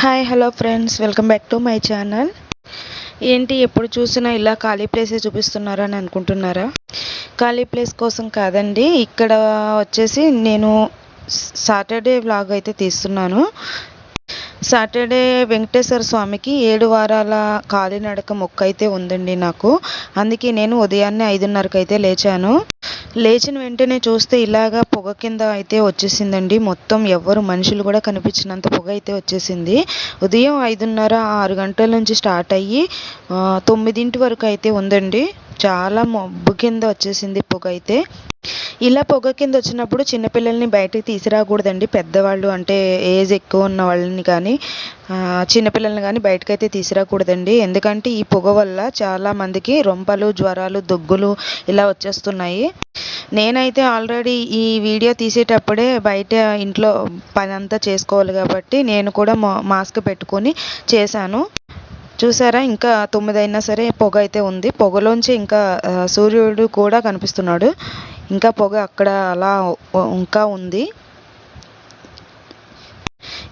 Hi hello friends, welcome back to my channel. ఏంటి ఎప్పుడు చూసినా ఇలా ఖాళీ ప్లేసే చూపిస్తున్నారా అని అనుకుంటున్నారా? ఖాళీ ప్లేస్ కోసం కాదండి, ఇక్కడ వచ్చేసి నేను సాటర్డే వ్లాగ్ అయితే తీస్తున్నాను. సాటర్డే వెంకటేశ్వర స్వామికి 7 వారాల కాలినడక మొక్క అయితే ఉందండి నాకు. అందుకే నేను ఉదయాన్నే 5:30కి అయితే లేచాను. లేచిన వెంటనే చూస్తే ఇలాగా పొగ కింద అయితే వచ్చేసిందండి. మొత్తం ఎవ్వరు మనుషులు కూడా కనిపించినంత పొగ అయితే వచ్చేసింది. ఉదయం 5:30 6 గంటల నుంచి స్టార్ట్ అయ్యి 9 వరకు అయితే ఉందండి. చాలా మబ్బు కింద వచ్చేసింది పొగ అయితే. ఇలా పొగ కింద వచ్చినప్పుడు చిన్నపిల్లల్ని బయటకు తీసుకురాకూడదండి. పెద్దవాళ్ళు అంటే ఏజ్ ఎక్కువ ఉన్న వాళ్ళని కానీ చిన్నపిల్లల్ని కానీ బయటకైతే తీసుకురాకూడదండి. ఎందుకంటే ఈ పొగ వల్ల చాలామందికి రొంపలు, జ్వరాలు, దగ్గులు ఇలా వచ్చేస్తున్నాయి. నేనైతే ఆల్రెడీ ఈ వీడియో తీసేటప్పుడే బయట ఇంట్లో పని అంతా చేసుకోవాలి కాబట్టి నేను కూడా మాస్క్ పెట్టుకొని చేశాను. చూసారా, ఇంకా 9 అయినా సరే పొగ అయితే ఉంది. పొగలోంచి ఇంకా సూర్యుడు కూడా కనిపిస్తున్నాడు. ఇంకా పొగ అక్కడ అలా ఇంకా ఉంది.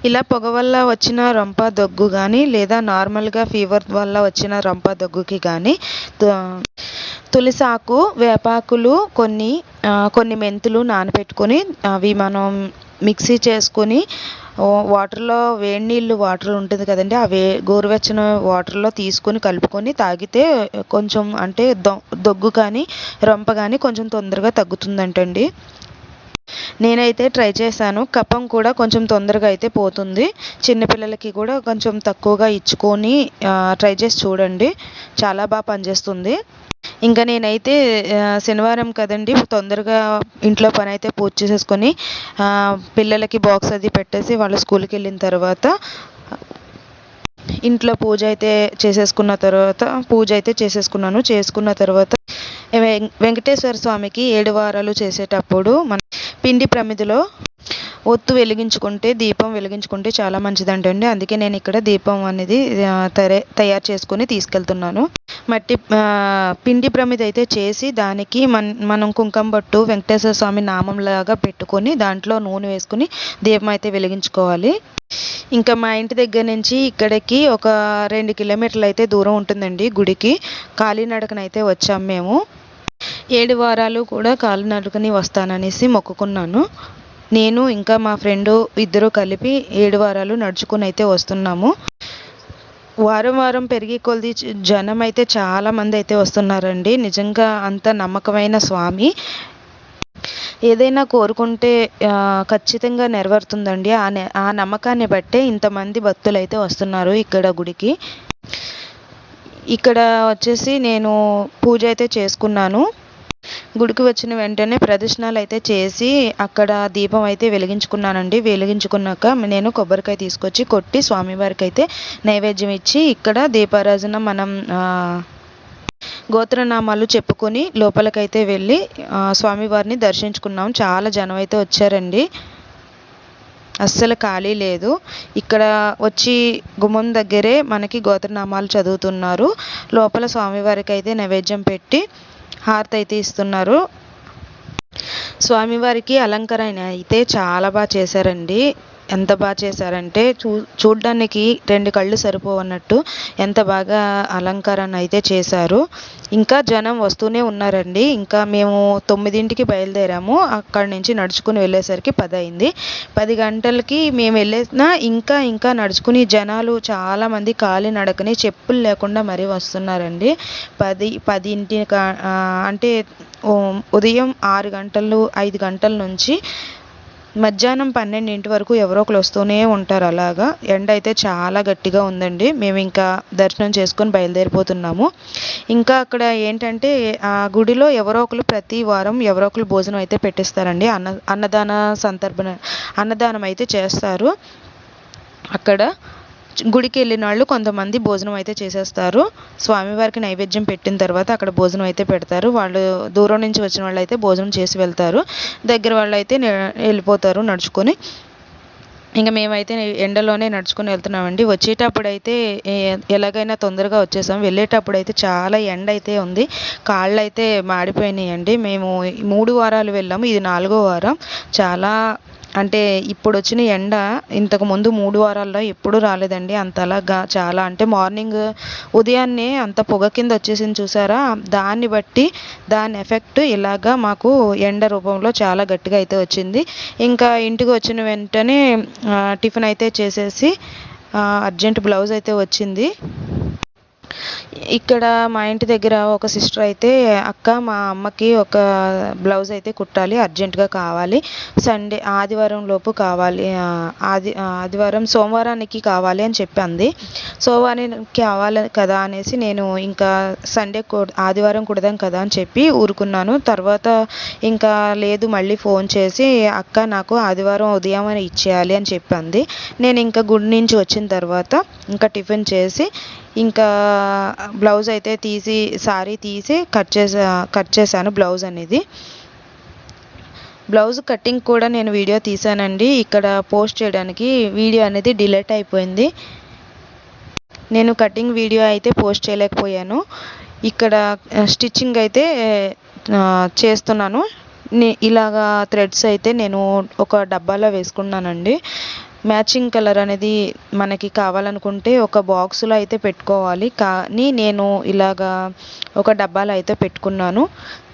ఇలా పొగ వల్ల వచ్చిన రొంప దగ్గు కానీ లేదా నార్మల్గా ఫీవర్ వల్ల వచ్చిన రొంప దగ్గుకి కానీ తులసాకు, వేపాకులు, కొన్ని మెంతులు నానబెట్టుకొని అవి మనం మిక్సీ చేసుకొని వాటర్లో వేడి నీళ్ళు వాటర్ ఉంటుంది కదండి, ఆ గోరువెచ్చని వాటర్లో తీసుకొని కలుపుకొని తాగితే కొంచెం అంటే దగ్గు కానీ రొంప కానీ కొంచెం తొందరగా తగ్గుతుందంటండి. నేనైతే ట్రై చేశాను. కఫం కూడా కొంచెం తొందరగా అయితే పోతుంది. చిన్నపిల్లలకి కూడా కొంచెం తక్కువగా ఇచ్చుకొని ట్రై చేసి చూడండి, చాలా బాగా పనిచేస్తుంది. ఇంకా నేనైతే శనివారం కదండి, తొందరగా ఇంట్లో పని అయితే పూర్తి చేసేసుకొని పిల్లలకి బాక్స్ అది పెట్టేసి వాళ్ళు స్కూల్కి వెళ్ళిన తర్వాత ఇంట్లో పూజ అయితే చేసేసుకున్నాను. చేసుకున్న తర్వాత వెంకటేశ్వర స్వామికి 7 వారాలు చేసేటప్పుడు మన పిండి ప్రమిదిలో ఒత్తు వెలిగించుకుంటే, దీపం వెలిగించుకుంటే చాలా మంచిదంటండి. అందుకే నేను ఇక్కడ దీపం అనేది తయారు చేసుకొని తీసుకెళ్తున్నాను. పిండి ప్రమిది అయితే చేసి దానికి మనం కుంకుమ బొట్టు వెంకటేశ్వర స్వామి నామంలాగా పెట్టుకొని దాంట్లో నూనె వేసుకుని దీపం అయితే వెలిగించుకోవాలి. ఇంకా మా ఇంటి దగ్గర నుంచి ఇక్కడికి ఒక 2 కిలోమీటర్లు అయితే దూరం ఉంటుందండి గుడికి. కాలినడకనైతే వచ్చాము మేము. 7 వారాలు కూడా కాలినడకని వస్తాననేసి మొక్కుకున్నాను. నేను ఇంకా మా ఫ్రెండు ఇద్దరు కలిపి 7 వారాలు నడుచుకుని అయితే వస్తున్నాము. వారం పెరిగే కొలది జనం అయితే చాలామంది అయితే వస్తున్నారండి. నిజంగా అంత నమ్మకమైన స్వామి. ఏదైనా కోరుకుంటే ఖచ్చితంగా నెరవేరుతుందండి. ఆ నమ్మకాన్ని బట్టే ఇంతమంది భక్తులు అయితే వస్తున్నారు ఇక్కడ గుడికి. ఇక్కడ వచ్చేసి నేను పూజ అయితే చేసుకున్నాను. గుడికి వచ్చిన వెంటనే ప్రదక్షిణాలు అయితే చేసి అక్కడ దీపం అయితే వెలిగించుకున్నానండి. వెలిగించుకున్నాక నేను కొబ్బరికాయ తీసుకొచ్చి కొట్టి స్వామివారికి అయితే నైవేద్యం ఇచ్చి ఇక్కడ దీపారాజన మనం గోత్రనామాలు చెప్పుకొని లోపలికైతే వెళ్ళి స్వామివారిని దర్శించుకున్నాం. చాలా జనం అయితే వచ్చారండి, అస్సలు ఖాళీ లేదు. ఇక్కడ వచ్చి గుమ్మం దగ్గరే మనకి గోత్రనామాలు చదువుతున్నారు. లోపల స్వామివారికి అయితే నైవేద్యం పెట్టి హారతి అయితే ఇస్తున్నారు. స్వామివారికి అలంకరణ అయితే చాలా బాగా చేశారండి. ఎంత బాగా చేశారంటే చూడ్డానికి 2 కళ్ళు సరిపోవన్నట్టు ఎంత బాగా అలంకరణ అయితే చేశారు. ఇంకా జనం వస్తూనే ఉన్నారండి. ఇంకా మేము 9కి బయలుదేరాము. అక్కడి నుంచి నడుచుకుని వెళ్ళేసరికి 10 అయింది. 10 గంటలకి మేము వెళ్ళేసినా ఇంకా నడుచుకుని జనాలు చాలామంది కాలినడకని చెప్పులు లేకుండా మరీ వస్తున్నారండి. 10 అంటే ఉదయం 6 గంటలు 5 గంటల నుంచి మధ్యాహ్నం 12 వరకు ఎవరో ఒకరు వస్తూనే ఉంటారు. అలాగా ఎండ అయితే చాలా గట్టిగా ఉందండి. మేము ఇంకా దర్శనం చేసుకొని బయలుదేరిపోతున్నాము. ఇంకా అక్కడ ఏంటంటే ఆ గుడిలో ఎవరో ఒకరు ప్రతి వారం ఎవరో ఒకరు భోజనం అయితే పెట్టిస్తారండి. అన్నదానం అయితే చేస్తారు. అక్కడ గుడికి వెళ్ళిన వాళ్ళు కొంతమంది భోజనం అయితే చేసేస్తారు. స్వామివారికి నైవేద్యం పెట్టిన తర్వాత అక్కడ భోజనం అయితే పెడతారు. వాళ్ళు దూరం నుంచి వచ్చిన వాళ్ళు అయితే భోజనం చేసి వెళ్తారు. దగ్గర వాళ్ళు అయితే వెళ్ళిపోతారు నడుచుకొని. ఇంకా మేమైతే ఎండలోనే నడుచుకొని వెళ్తున్నామండి. వచ్చేటప్పుడు అయితే ఎలాగైనా తొందరగా వచ్చేసాం. వెళ్ళేటప్పుడు అయితే చాలా ఎండ అయితే ఉంది. కాళ్ళు అయితే మాడిపోయినాయండి. మేము 3 వారాలు వెళ్ళాము, ఇది 4వ వారం. చాలా అంటే ఇప్పుడు వచ్చిన ఎండ ఇంతకుముందు 3 వారాల్లో ఎప్పుడూ రాలేదండి అంతలాగా. చాలా అంటే మార్నింగ్ ఉదయాన్నే అంత పొగ కింద వచ్చేసింది చూసారా, దాన్ని బట్టి దాని ఎఫెక్ట్ ఇలాగా మాకు ఎండ రూపంలో చాలా గట్టిగా అయితే వచ్చింది. ఇంకా ఇంటికి వచ్చిన వెంటనే టిఫిన్ అయితే చేసేసి అర్జెంట్ బ్లౌజ్ అయితే వచ్చింది. ఇక్కడ మా ఇంటి దగ్గర ఒక సిస్టర్ అయితే, అక్క మా అమ్మకి ఒక బ్లౌజ్ అయితే కుట్టాలి, అర్జెంటుగా కావాలి, ఆదివారం లోపు కావాలి, ఆదివారం సోమవారానికి కావాలి అని చెప్పింది. సోమవారానికి కావాలి కదా అనేసి నేను ఇంకా ఆదివారం కుడదాం కదా అని చెప్పి ఊరుకున్నాను. తర్వాత ఇంకా లేదు, మళ్ళీ ఫోన్ చేసి అక్క నాకు ఆదివారం ఉదయం అని ఇచ్చేయాలి అని చెప్పింది. నేను ఇంకా గుడి నుంచి వచ్చిన తర్వాత ఇంకా టిఫిన్ చేసి ఇంకా బ్లౌజ్ అయితే సారీ తీసి కట్ చేశాను బ్లౌజ్ అనేది. బ్లౌజ్ కటింగ్ కూడా నేను వీడియో తీసానండి. ఇక్కడ పోస్ట్ చేయడానికి వీడియో అనేది డిలీట్ అయిపోయింది. నేను కటింగ్ వీడియో అయితే పోస్ట్ చేయలేకపోయాను. ఇక్కడ స్టిచ్చింగ్ అయితే చేస్తున్నాను. ఇలాగా థ్రెడ్స్ అయితే నేను ఒక డబ్బాలో వేసుకున్నానండి. మ్యాచింగ్ కలర్ అనేది మనకి కావాలనుకుంటే ఒక బాక్స్లో అయితే పెట్టుకోవాలి, కానీ నేను ఇలాగా ఒక డబ్బాలో అయితే పెట్టుకున్నాను.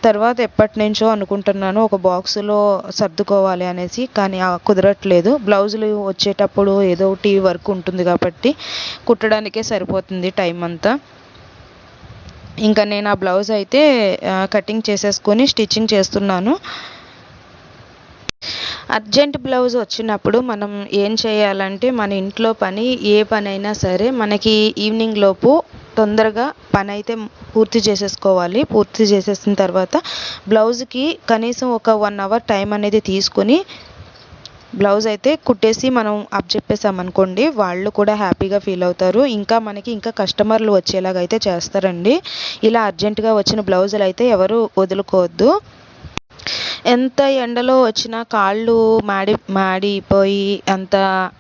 తర్వాత ఎప్పటి నుంచో అనుకుంటున్నాను ఒక బాక్సులో సర్దుకోవాలి అనేసి, కానీ కుదరట్లేదు. బ్లౌజులు వచ్చేటప్పుడు ఏదో ఒకటి వర్క్ ఉంటుంది కాబట్టి కుట్టడానికే సరిపోతుంది టైం అంతా. ఇంకా నేను ఆ బ్లౌజ్ అయితే కటింగ్ చేసేసుకొని స్టిచ్చింగ్ చేస్తున్నాను. అర్జెంట్ బ్లౌజ్ వచ్చినప్పుడు మనం ఏం చేయాలంటే, మన ఇంట్లో పని ఏ పని అయినా సరే మనకి ఈవినింగ్ లోపు తొందరగా పని అయితే పూర్తి చేసేసుకోవాలి. పూర్తి చేసేసిన తర్వాత బ్లౌజ్కి కనీసం ఒక 1 అవర్ టైం అనేది తీసుకొని బ్లౌజ్ అయితే కుట్టేసి మనం అప్పచెప్పేసామనుకోండి, వాళ్ళు కూడా హ్యాపీగా ఫీల్ అవుతారు. మనకి ఇంకా కస్టమర్లు వచ్చేలాగా అయితే చేస్తారండి. ఇలా అర్జెంటుగా వచ్చిన బ్లౌజులు అయితే ఎవరు వదులుకోవద్దు. ఎంత ఎండలో వచ్చినా కాళ్ళు మాడిపోయి అంత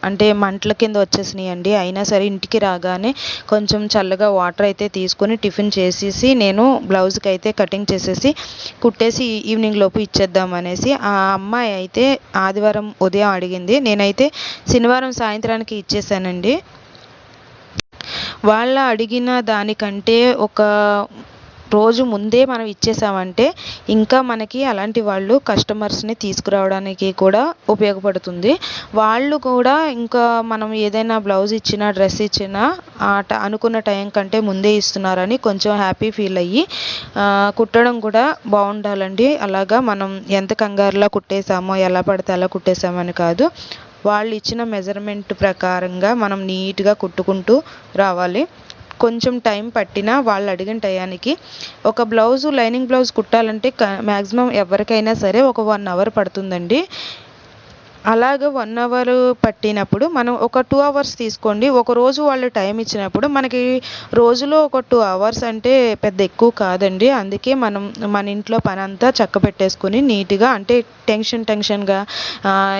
అంటే మంటల కింద వచ్చేసినాయండి. అయినా సరే ఇంటికి రాగానే కొంచెం చల్లగా వాటర్ అయితే తీసుకొని టిఫిన్ చేసేసి నేను బ్లౌజ్కి అయితే కటింగ్ చేసేసి కుట్టేసి ఈవినింగ్ లోపు ఇచ్చేద్దాం అనేసి, ఆ అమ్మాయి అయితే ఆదివారం ఉదయం అడిగింది. నేనైతే శనివారం సాయంత్రానికి ఇచ్చేసానండి. వాళ్ళ అడిగిన దానికంటే ఒక రోజు ముందే మనం ఇచ్చేసామంటే ఇంకా మనకి అలాంటి వాళ్ళు కస్టమర్స్ని తీసుకురావడానికి కూడా ఉపయోగపడుతుంది. వాళ్ళు కూడా ఇంకా మనం ఏదైనా బ్లౌజ్ ఇచ్చినా డ్రెస్ ఇచ్చినా అనుకున్న టైం కంటే ముందే ఇస్తున్నారని కొంచెం హ్యాపీ ఫీల్ అయ్యి కుట్టడం కూడా బాగుండాలండి. అలాగా మనం ఎంత కంగారులో కుట్టేసామో ఎలా పడితే అలా కుట్టేసామని కాదు, వాళ్ళు ఇచ్చిన మెజర్మెంట్ ప్రకారంగా మనం నీట్గా కుట్టుకుంటూ రావాలి. కొంచెం టైం పట్టినా వాళ్ళు అడిగిన టయానికి ఒక లైనింగ్ బ్లౌజ్ కుట్టాలంటే మ్యాక్సిమం ఎవరికైనా సరే ఒక 1 అవర్ పడుతుందండి. అలాగ 1 అవర్ పట్టినప్పుడు మనం ఒక 2 అవర్స్ తీసుకోండి. ఒక రోజు వాళ్ళు టైం ఇచ్చినప్పుడు మనకి రోజులో ఒక 2 అవర్స్ అంటే పెద్ద ఎక్కువ కాదండి. అందుకే మనం మన ఇంట్లో పని అంతా చక్కబెట్టేసుకొని నీట్గా, అంటే టెన్షన్గా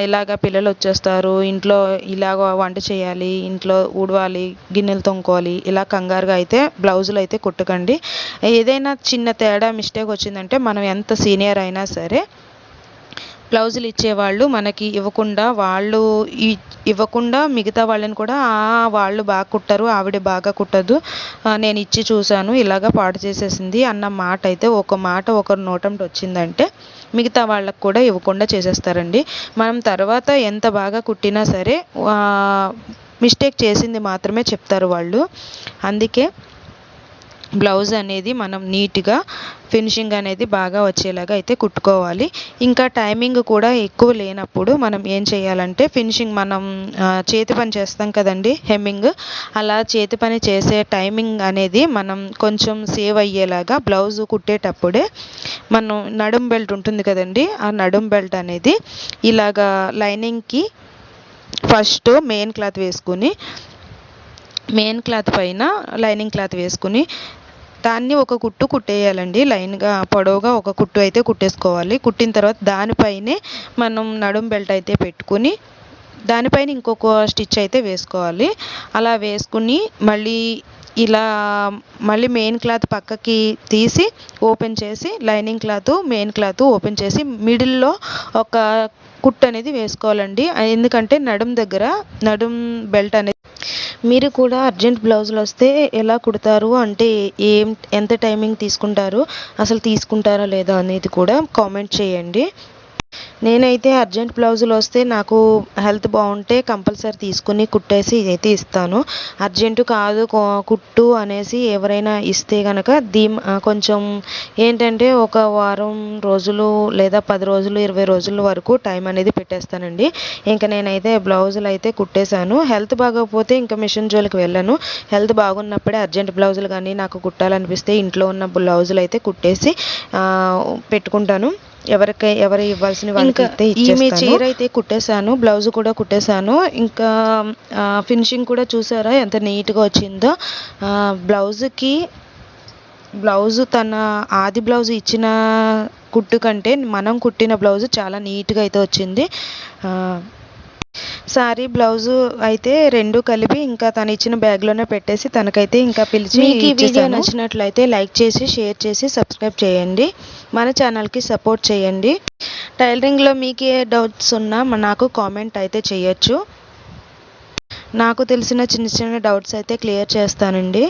ఇలాగ పిల్లలు వచ్చేస్తారు, ఇంట్లో ఇలాగ వంట చేయాలి, ఇంట్లో ఊడవాలి, గిన్నెలు తోముకోవాలి, ఇలా కంగారుగా అయితే బ్లౌజులు అయితే కుట్టకండి. ఏదైనా చిన్న తేడా మిస్టేక్ వచ్చిందంటే మనం ఎంత సీనియర్ అయినా సరే బ్లౌజులు ఇచ్చేవాళ్ళు మనకి ఇవ్వకుండా మిగతా వాళ్ళని కూడా వాళ్ళు బాగా కుట్టరు, ఆవిడ బాగా కుట్టదు, నేను ఇచ్చి చూశాను ఇలాగ పాడు చేసేసింది అన్న మాట అయితే ఒక మాట ఒకరు నోటంటి వచ్చిందంటే మిగతా వాళ్ళకు కూడా ఇవ్వకుండా చేసేస్తారండి. మనం తర్వాత ఎంత బాగా కుట్టినా సరే మిస్టేక్ చేసింది మాత్రమే చెప్తారు వాళ్ళు. అందుకే బ్లౌజ్ అనేది మనం నీట్గా ఫినిషింగ్ అనేది బాగా వచ్చేలాగా అయితే కుట్టుకోవాలి. ఇంకా టైమింగ్ కూడా ఎక్కువ లేనప్పుడు మనం ఏం చేయాలంటే, ఫినిషింగ్ మనం చేతి పని చేస్తాం కదండి, హెమ్మింగ్, అలా చేతి పని చేసే టైమింగ్ అనేది మనం కొంచెం సేవ్ అయ్యేలాగా బ్లౌజ్ కుట్టేటప్పుడే మనం నడుం బెల్ట్ ఉంటుంది కదండి, ఆ నడుం బెల్ట్ అనేది ఇలాగా లైనింగ్కి ఫస్ట్ మెయిన్ క్లాత్ వేసుకుని, మెయిన్ క్లాత్ పైన లైనింగ్ క్లాత్ వేసుకుని దాన్ని ఒక కుట్టు కుట్టేయాలండి. లైన్గా పొడవుగా ఒక కుట్టు అయితే కుట్టేసుకోవాలి. కుట్టిన తర్వాత దానిపైనే మనం నడుం బెల్ట్ అయితే పెట్టుకుని దానిపైన ఇంకొక స్టిచ్ అయితే వేసుకోవాలి. అలా వేసుకుని మళ్ళీ మెయిన్ క్లాత్ పక్కకి తీసి ఓపెన్ చేసి lining cloth main cloth open చేసి మిడిల్లో ఒక కుట్టు అనేది వేసుకోవాలండి. ఎందుకంటే నడుం బెల్ట్ అనేది. మీరు కూడా అర్జెంట్ బ్లౌజులు వస్తే ఎలా కుడతారు అంటే ఎంత టైమింగ్ తీసుకుంటారు, అసలు తీసుకుంటారా లేదా అనేది కూడా కామెంట్ చేయండి. నేనైతే అర్జెంట్ బ్లౌజులు వస్తే నాకు హెల్త్ బాగుంటే కంపల్సరీ తీసుకుని కుట్టేసి అయితే ఇస్తాను. అర్జెంటు కాదు కుట్టు అనేసి ఎవరైనా ఇస్తే కనుక కొంచెం ఏంటంటే ఒక వారం రోజులు లేదా 10 రోజులు 20 రోజుల వరకు టైం అనేది పెట్టేస్తానండి. ఇంకా నేనైతే బ్లౌజులు అయితే కుట్టేశాను. హెల్త్ బాగోకపోతే ఇంకా మిషన్ జోలికి వెళ్ళను. హెల్త్ బాగున్నప్పుడే అర్జెంట్ బ్లౌజులు కానీ నాకు కుట్టాలనిపిస్తే ఇంట్లో ఉన్న బ్లౌజులు అయితే కుట్టేసి పెట్టుకుంటాను. ఎవరు ఇవ్వాల్సిన వాళ్ళకి అయితే ఇచ్చేస్తాను. ఈమె చీర అయితే కుట్టేశాను, బ్లౌజ్ కూడా కుట్టేశాను. ఇంకా ఫినిషింగ్ కూడా చూసారా ఎంత నీట్గా వచ్చిందో. బ్లౌజు తన ఆది బ్లౌజ్ ఇచ్చిన కుట్టు కంటే మనం కుట్టిన బ్లౌజ్ చాలా నీట్గా అయితే వచ్చింది. సారీ బ్లౌజు అయితే రెండు కలిపి ఇంకా తను ఇచ్చిన బ్యాగ్లోనే పెట్టేసి తనకైతే ఇంకా పిలిచి మీకు ఈ వీడియో నచ్చినట్లయితే లైక్ చేసి షేర్ చేసి సబ్స్క్రైబ్ చేయండి. మన ఛానల్కి సపోర్ట్ చేయండి. టైలరింగ్లో మీకు ఏ డౌట్స్ ఉన్నా నాకు కామెంట్ అయితే చేయొచ్చు. నాకు తెలిసిన చిన్న చిన్న డౌట్స్ అయితే క్లియర్ చేస్తానండి.